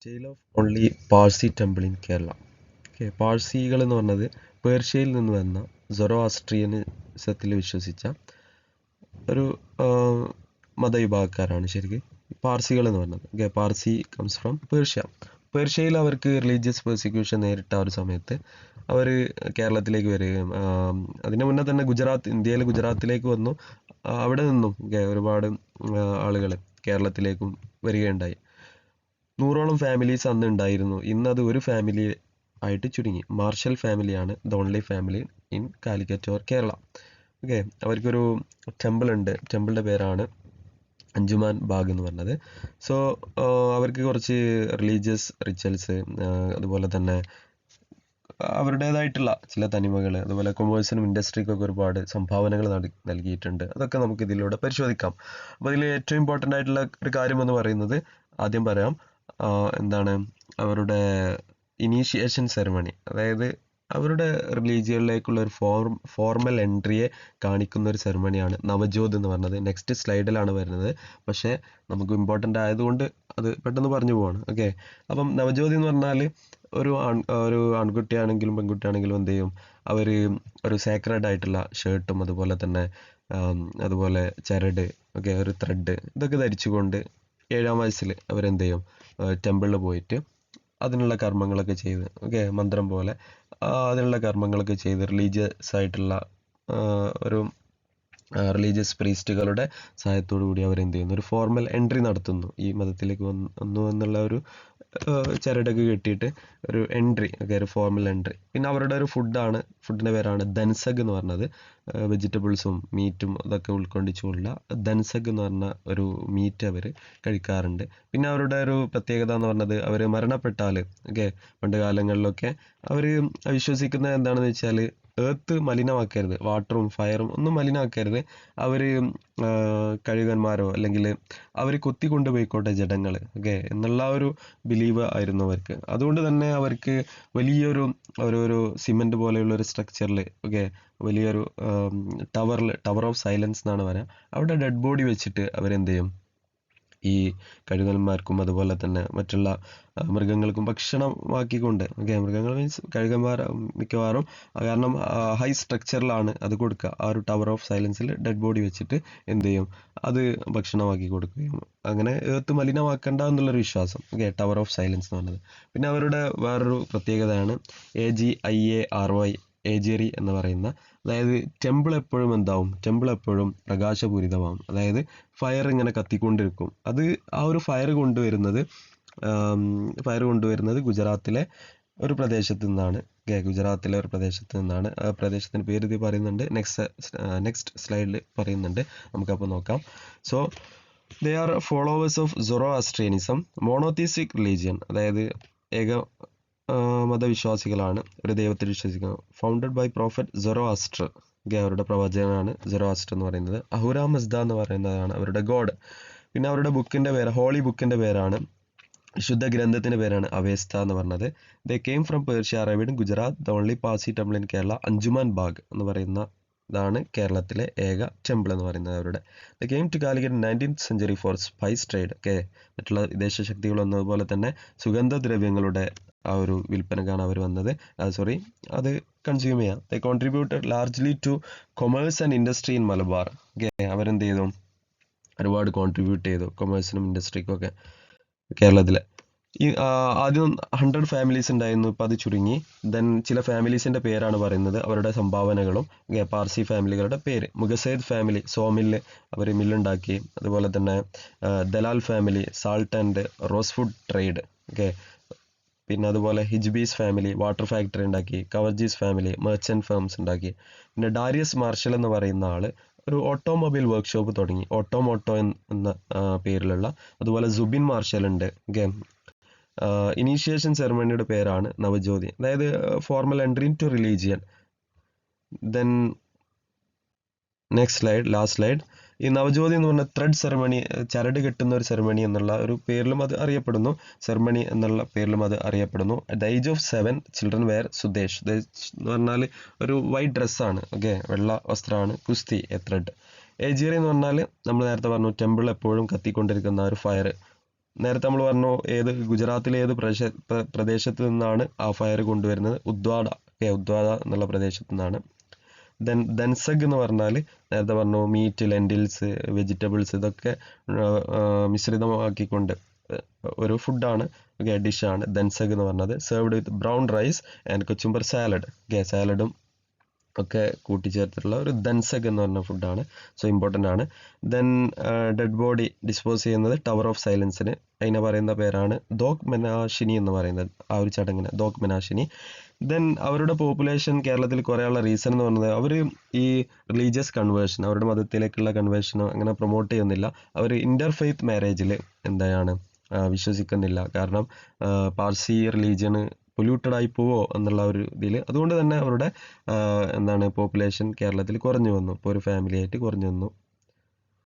Tail of only Parsi temple in Kerala. Okay, പാഴ്സികൾ എന്ന് പറഞ്ഞത് പേർഷ്യയിൽ നിന്ന് വന്ന സൊറോആസ്ട്രിയനിസത്തിൽ വിശ്വസിച്ച ഒരു മതവിഭാഗക്കാരാണ് ശരിക്കും പാർസികൾ എന്ന് പറഞ്ഞത്. Okay, Parsi comes from Persia. പേർഷ്യയിൽ അവർക്ക് റിലീജിയസ് പെർസിക്യൂഷൻ നേരിട്ട ഒരു സമയത്ത് അവർ കേരളത്തിലേക്ക് വരികയും അതിന് മുന്നേ തന്നെ ഇന്ത്യയിലെ ഗുജറാത്തിലേക്ക് വന്നു. അവിടെ നിന്നും ഒരുപാട് ആളുകൾ കേരളത്തിലേക്കും വരികയുണ്ടായി. 100ഓളം ഫാമിലീസ് അന്ന് ഉണ്ടായിരുന്നു. ഇന്നത് ഒരു ഫാമിലി ആയിട്ട് ചുരുങ്ങി. മാർഷൽ ഫാമിലിയാണ് the only family in Calicut or Kerala. Okay, അവർക്കൊരു ടെമ്പിൾ ഉണ്ട്. ടെമ്പിളിൻ്റെ പേരാണ് അഞ്ചുമാൻ ബാഗ് എന്ന് പറഞ്ഞത്. സോ അവർക്ക് കുറച്ച് റിലീജിയസ് റിച്വൽസ്, അതുപോലെ തന്നെ അവരുടേതായിട്ടുള്ള ചില തനിമകൾ, അതുപോലെ കൊമേഴ്സിനും ഇൻഡസ്ട്രിക്കൊക്കെ ഒരുപാട് സംഭാവനകൾ നൽകിയിട്ടുണ്ട്. അതൊക്കെ നമുക്ക് ഇതിലൂടെ പരിശോധിക്കാം. അപ്പോൾ ഇതിൽ ഏറ്റവും ഇമ്പോർട്ടൻ്റ് ആയിട്ടുള്ള ഒരു കാര്യം എന്ന് പറയുന്നത്, ആദ്യം പറയാം, എന്താണ് അവരുടെ ഇനീഷ്യേഷൻ സെറമണി, അതായത് അവരുടെ റിലീജിയനിലേക്കുള്ള ഒരു ഫോർമൽ എൻട്രിയെ കാണിക്കുന്ന ഒരു സെറമണിയാണ് നവജോത് എന്ന് പറഞ്ഞത്. നെക്സ്റ്റ് സ്ലൈഡിലാണ് വരുന്നത്, പക്ഷേ നമുക്ക് ഇമ്പോർട്ടൻ്റ് ആയതുകൊണ്ട് അത് പെട്ടെന്ന് പറഞ്ഞു പോവാണ്. ഓക്കെ, അപ്പം നവജ്യോതി എന്ന് പറഞ്ഞാൽ ഒരു ആൺകുട്ടിയാണെങ്കിലും പെൺകുട്ടിയാണെങ്കിലും എന്ത് ചെയ്യും, അവർ ഒരു സേക്രഡ് ആയിട്ടുള്ള ഷർട്ടും അതുപോലെ ചരട്, ഓക്കെ, ഒരു ത്രെഡ്, ഇതൊക്കെ ധരിച്ചുകൊണ്ട് 7ാം വയസ്സിൽ അവരെന്ത് ചെയ്യും, ടെമ്പിളിൽ പോയിട്ട് അതിനുള്ള കർമ്മങ്ങളൊക്കെ ചെയ്ത്, ഓക്കെ, മന്ത്രം പോലെ അതിനുള്ള കർമ്മങ്ങളൊക്കെ ചെയ്ത് റിലീജിയസ് ആയിട്ടുള്ള ഒരു റിലീജിയസ് പ്രീസ്റ്റുകളുടെ സഹായത്തോടു കൂടി അവരെന്ത് ചെയ്യുന്നു, ഒരു ഫോർമൽ എൻട്രി നടത്തുന്നു. ഈ മതത്തിലേക്ക് വന്നു എന്നുള്ള ഒരു ചരടൊക്കെ കെട്ടിയിട്ട് ഒരു എൻട്രി, ഓക്കെ, ഒരു ഫോർമൽ എൻട്രി. പിന്നെ അവരുടെ ഒരു ഫുഡിൻ്റെ പേരാണ് ധൻസഗ് എന്ന് പറഞ്ഞത്. വെജിറ്റബിൾസും മീറ്റും അതൊക്കെ ഉൾക്കൊണ്ടിച്ചുള്ള ധൻസഗ് എന്ന് പറഞ്ഞ ഒരു മീറ്റ് അവർ കഴിക്കാറുണ്ട്. പിന്നെ അവരുടെ ഒരു പ്രത്യേകത എന്ന് പറഞ്ഞത്, അവർ മരണപ്പെട്ടാൽ, ഓക്കെ, പണ്ട് കാലങ്ങളിലൊക്കെ അവർ വിശ്വസിക്കുന്നത് എന്താണെന്ന് വെച്ചാൽ, എർത്ത് മലിനമാക്കരുത്, വാട്ടറും ഫയറും ഒന്നും മലിനമാക്കരുത്, അവർ കഴുകന്മാരോ അല്ലെങ്കിൽ അവർ കൊത്തിക്കൊണ്ടുപോയിക്കോട്ടെ ജഡങ്ങൾ, ഓക്കെ, എന്നുള്ള ഒരു ബിലീവ് ആയിരുന്നു അവർക്ക്. അതുകൊണ്ട് തന്നെ അവർക്ക് വലിയൊരു ഒരു സിമെൻറ്റ് പോലെയുള്ള ഒരു സ്ട്രക്ചറിൽ, ഓക്കെ, വലിയൊരു ടവർ ഓഫ് സൈലൻസ് എന്നാണ് പറയുക, അവിടെ ഡെഡ് ബോഡി വെച്ചിട്ട് അവരെന്ത് ചെയ്യും, ഈ കഴുകന്മാർക്കും അതുപോലെ തന്നെ മറ്റുള്ള മൃഗങ്ങൾക്കും ഭക്ഷണമാക്കിക്കൊണ്ട്, ഓക്കെ, മൃഗങ്ങൾ മീൻസ് കഴുകന്മാർ മിക്കവാറും, കാരണം ഹൈ സ്ട്രക്ചറിലാണ് അത് കൊടുക്കുക. ആ ഒരു ടവർ ഓഫ് സൈലൻസിൽ ഡെഡ് ബോഡി വെച്ചിട്ട് എന്ത് ചെയ്യും, അത് ഭക്ഷണമാക്കി കൊടുക്കുകയും, അങ്ങനെ എർത്ത് മലിനമാക്കണ്ട എന്നുള്ളൊരു വിശ്വാസം. ഓക്കെ, ടവർ ഓഫ് സൈലൻസ് എന്ന് പറഞ്ഞത്. പിന്നെ അവരുടെ വേറൊരു പ്രത്യേകതയാണ് AGIARY, ഏജറി എന്ന് പറയുന്ന, അതായത് ടെമ്പിൾ എപ്പോഴും പ്രകാശപൂരിതമാവും. അതായത് ഫയർ ഇങ്ങനെ കത്തിക്കൊണ്ടിരിക്കും. അത് ആ ഒരു ഫയർ കൊണ്ടുവരുന്നത് ഗുജറാത്തിലെ ഒരു പ്രദേശത്ത് നിന്നാണ്. ഗുജറാത്തിലെ ഒരു പ്രദേശത്ത് നിന്നാണ്. ആ പ്രദേശത്തിൻ്റെ പേര് ഇത് പറയുന്നുണ്ട്, നെക്സ്റ്റ് സ്ലൈഡിൽ പറയുന്നുണ്ട്, നമുക്കപ്പോൾ നോക്കാം. So they are followers of Zoroastrianism, monotheistic religion, അതായത് മതവിശ്വാസികളാണ്, ഒരു ദൈവത്തിൽ വിശ്വസിക്കുന്നത്. ഫൗണ്ടഡ് ബൈ പ്രോഫറ്റ് സൊറോആസ്ട്രർ, അവരുടെ പ്രവചനമാണ് സൊറോആസ്ട്രർ എന്ന് പറയുന്നത്. അഹുര മസ്ദ എന്ന് പറയുന്നതാണ് അവരുടെ ഗോഡ്. പിന്നെ അവരുടെ ഹോളി ബുക്കിൻ്റെ പേരാണ്, ശുദ്ധ ഗ്രന്ഥത്തിൻ്റെ പേരാണ് അവെസ്ത എന്ന് പറഞ്ഞത്. They came from Persia, Arabian, Gujarat. The only Parsi temple in Kerala, Anjuman Bagh എന്ന് പറയുന്ന ഇതാണ് കേരളത്തിലെ ഏക ടെമ്പിൾ എന്ന് പറയുന്നത് അവരുടെ. They came to Calicut 19th century for spice trade, okay, മറ്റുള്ള വിദേശ ശക്തികൾ വന്നതുപോലെ തന്നെ സുഗന്ധദ്രവ്യങ്ങളുടെ ആ ഒരു വിൽപ്പനക്കാണ് അവർ വന്നത്. അത് കൺസ്യൂം ചെയ്യാം. They contributed largely to commerce and industry in Malabar, okay, അവരെന്ത് ചെയ്തു, ഒരുപാട് കോൺട്രിബ്യൂട്ട് ചെയ്തു കൊമേഴ്സിനും ഇൻഡസ്ട്രിക്കും ഒക്കെ കേരളത്തിൽ. ഈ ആദ്യം 100 ഫാമിലീസ് ഉണ്ടായിരുന്നു, ഇപ്പോൾ അത് ചുരുങ്ങി. ദെൻ ചില ഫാമിലീസിൻ്റെ പേരാണ് പറയുന്നത്, അവരുടെ സംഭാവനകളും. പാർസി ഫാമിലികളുടെ പേര്: മുഗസേദ് ഫാമിലി, സോമില്ല്, അവർ മില്ലുണ്ടാക്കി. അതുപോലെ തന്നെ Dalal family, salt and rose food trade, okay. പിന്നെ അതുപോലെ ഹിജ്ബീസ് ഫാമിലി, വാട്ടർ ഫാക്ടറി ഉണ്ടാക്കി. കവർജീസ് ഫാമിലി, മെർച്ചൻറ്റ് ഫേംസ് ഉണ്ടാക്കി. പിന്നെ ഡാരിയസ് മാർഷൽ എന്ന് പറയുന്ന ആൾ ഒരു ഓട്ടോമൊബൈൽ വർക്ക്ഷോപ്പ് തുടങ്ങി, ഓട്ടോമോട്ടോ എന്ന പേരിലുള്ള. അതുപോലെ സുബിൻ മാർഷൽ ഉണ്ട്, ഓക്കെ. ഇനീഷ്യേഷൻ സെറമണിയുടെ പേരാണ് നവജ്യോതി, അതായത് formal entry into religion. Then last slide. ഈ നവജ്യോതി എന്ന് പറഞ്ഞ ത്രെഡ് സെറമണി, ചരട് കെട്ടുന്ന ഒരു സെറമണി എന്നുള്ള ഒരു പേരിലും അത് അറിയപ്പെടുന്നു. സെറമണി എന്നുള്ള പേരിലും അത് അറിയപ്പെടുന്നു. At the age of 7 children wear സുദേശ് എന്ന് പറഞ്ഞാൽ ഒരു വൈറ്റ് ഡ്രസ്സാണ്, ഓക്കെ, വെള്ള വസ്ത്രമാണ്. കുസ്തി, എ ത്രെഡ്. ഏജിയറി എന്ന് പറഞ്ഞാൽ നമ്മൾ നേരത്തെ പറഞ്ഞു, ടെമ്പിൾ എപ്പോഴും കത്തിക്കൊണ്ടിരിക്കുന്ന ഒരു ഫയർ, നേരത്തെ നമ്മൾ പറഞ്ഞു ഗുജറാത്തിലെ ഏത് പ്രദേശത്ത് നിന്നാണ് ആ ഫയർ കൊണ്ടുവരുന്നത്? ഉദ്വാഡ. ഉദ്വാഡ എന്നുള്ള പ്രദേശത്ത് നിന്നാണ്. ദൻസഗ് എന്ന് പറഞ്ഞാൽ നേരത്തെ പറഞ്ഞു മീറ്റ്, ലെൻറ്റിൽസ്, വെജിറ്റബിൾസ് ഇതൊക്കെ മിശ്രിതമാക്കിക്കൊണ്ട് ഒരു ഫുഡാണ്, ഡിഷാണ് ദൻസഗ് എന്ന് പറഞ്ഞത്. Served with brown rice and kachumber salad. സാലഡും ഒക്കെ കൂട്ടിച്ചേർത്തിട്ടുള്ള ഒരു ദൻസഗ് എന്ന് പറഞ്ഞ ഫുഡാണ്. സോ ഇമ്പോർട്ടൻ്റ് ആണ്. ദെൻ ഡെഡ് ബോഡി ഡിസ്പോസ് ചെയ്യുന്നത് ടവർ ഓഫ് സൈലൻസിന്. അതിനെ പറയുന്ന പേരാണ് ദോക് മെനാഷിനി എന്ന് പറയുന്നത്. ആ ഒരു ചടങ്ങിന് ദോക് മെനാഷിനി. ദെൻ അവരുടെ പോപ്പുലേഷൻ കേരളത്തിൽ കുറയാനുള്ള റീസൺ എന്ന് പറയുന്നത് അവർ ഈ റിലീജിയസ് കൺവേർഷൻ, അവരുടെ മതത്തിലേക്കുള്ള കൺവേർഷനോ അങ്ങനെ പ്രൊമോട്ട് ചെയ്യുന്നില്ല. അവർ ഇൻ്റർഫെയ്ത്ത് മാരേജിൽ എന്താണ് വിശ്വസിക്കുന്നില്ല. കാരണം പാർസി റിലീജിയന് പൊല്യൂട്ടഡ് ആയി പോവോ എന്നുള്ള ഒരു ഇതിൽ. അതുകൊണ്ട് തന്നെ അവരുടെ എന്താണ് പോപ്പുലേഷൻ കേരളത്തിൽ കുറഞ്ഞു വന്നു. ഇപ്പോൾ ഒരു ഫാമിലി ആയിട്ട് കുറഞ്ഞു വന്നു.